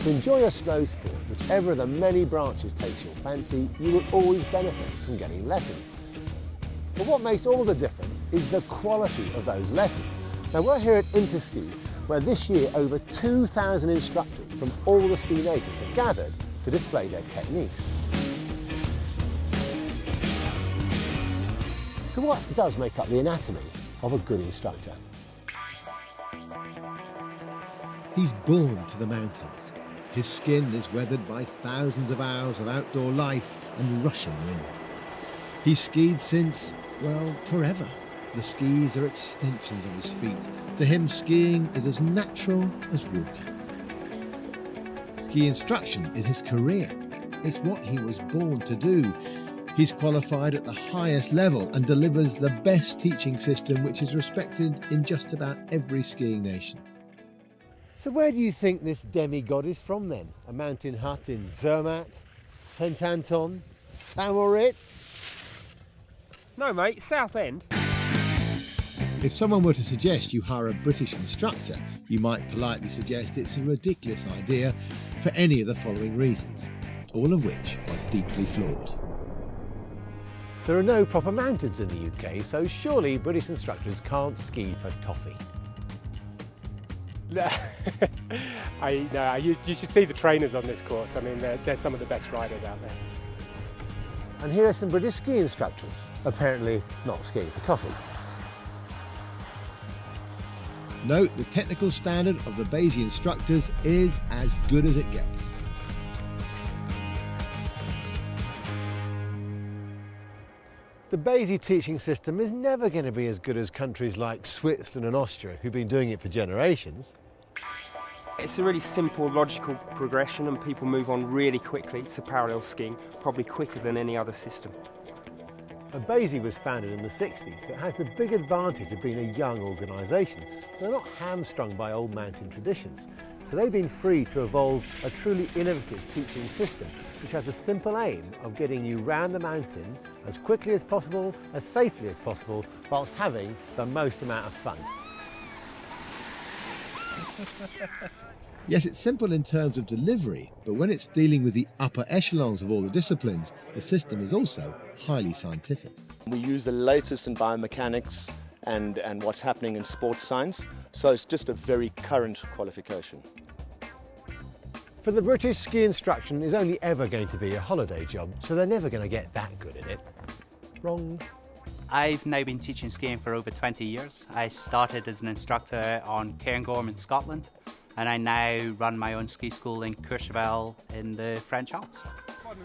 To enjoy a snow sport, whichever of the many branches takes your fancy, you will always benefit from getting lessons. But what makes all the difference is the quality of those lessons. Now we're here at Interski, where this year over 2,000 instructors from all the ski nations have gathered to display their techniques. So what does make up the anatomy of a good instructor? He's born to the mountains. His skin is weathered by thousands of hours of outdoor life and rushing wind. He's skied since, well, forever. The skis are extensions of his feet. To him, skiing is as natural as walking. Ski instruction is his career. It's what he was born to do. He's qualified at the highest level and delivers the best teaching system which is respected in just about every skiing nation. So where do you think this demigod is from then? A mountain hut in Zermatt, St Anton, Samoritz? No mate, South End. If someone were to suggest you hire a British instructor, you might politely suggest it's a ridiculous idea for any of the following reasons, all of which are deeply flawed. There are no proper mountains in the UK, so surely British instructors can't ski for toffee. You should see the trainers on this course. I mean, they're some of the best riders out there. And here are some British ski instructors, apparently not skiing for toffee. Note, the technical standard of the BASI instructors is as good as it gets. The BASI teaching system is never going to be as good as countries like Switzerland and Austria, who've been doing it for generations. It's a really simple, logical progression and people move on really quickly to parallel skiing, probably quicker than any other system. BASI was founded in the 60s, so it has the big advantage of being a young organisation. They're not hamstrung by old mountain traditions, so they've been free to evolve a truly innovative teaching system, which has a simple aim of getting you round the mountain as quickly as possible, as safely as possible, whilst having the most amount of fun. Yes, it's simple in terms of delivery, but when it's dealing with the upper echelons of all the disciplines, the system is also highly scientific. We use the latest in biomechanics and what's happening in sports science, so it's just a very current qualification. For the British, ski instruction is only ever going to be a holiday job, so they're never going to get that good at it. Wrong. I've now been teaching skiing for over 20 years. I started as an instructor on Cairngorm in Scotland, and I now run my own ski school in Courchevel in the French Alps.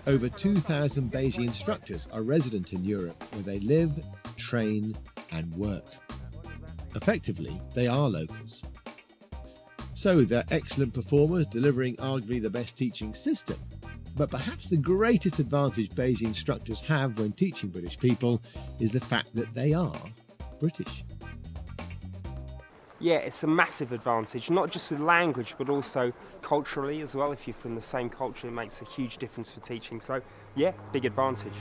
Over 2,000 BASI instructors are resident in Europe, where they live, train and work. Effectively, they are locals. So they're excellent performers, delivering arguably the best teaching system. But perhaps the greatest advantage BASI instructors have when teaching British people is the fact that they are British. Yeah, it's a massive advantage, not just with language, but also culturally as well. If you're from the same culture, it makes a huge difference for teaching. So, yeah, big advantage.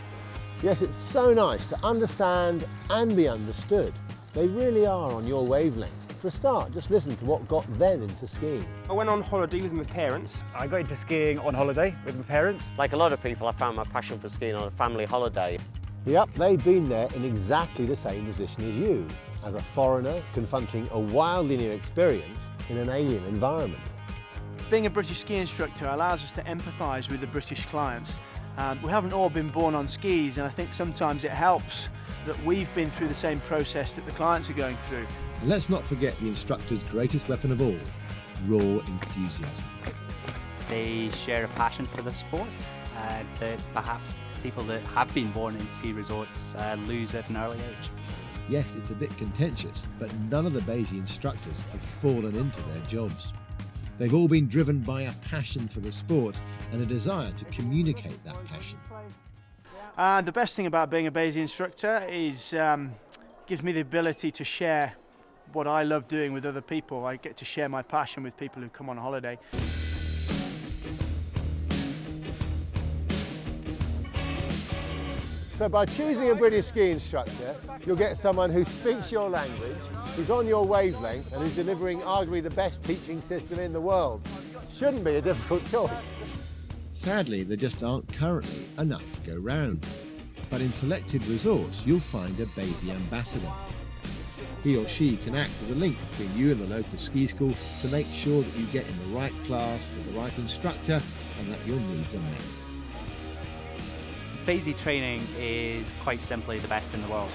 Yes, it's so nice to understand and be understood. They really are on your wavelength. For a start, just listen to what got them into skiing. I went on holiday with my parents. I got into skiing on holiday with my parents. Like a lot of people, I found my passion for skiing on a family holiday. Yep, they've been there in exactly the same position as you, as a foreigner confronting a wildly new experience in an alien environment. Being a British ski instructor allows us to empathise with the British clients. We haven't all been born on skis, and I think sometimes it helps that we've been through the same process that the clients are going through. And let's not forget the instructor's greatest weapon of all, raw enthusiasm. They share a passion for the sport that perhaps people that have been born in ski resorts lose at an early age. Yes, it's a bit contentious, but none of the BASI instructors have fallen into their jobs. They've all been driven by a passion for the sport and a desire to communicate that passion. The best thing about being a BASI instructor is gives me the ability to share what I love doing with other people. I get to share my passion with people who come on holiday. So by choosing a British ski instructor, you'll get someone who speaks your language, who's on your wavelength and who's delivering arguably the best teaching system in the world. shouldn't be a difficult choice. Sadly, there just aren't currently enough to go round. But in selected resorts, you'll find a BASI ambassador. He or she can act as a link between you and the local ski school to make sure that you get in the right class with the right instructor and that your needs are met. BASI training is quite simply the best in the world.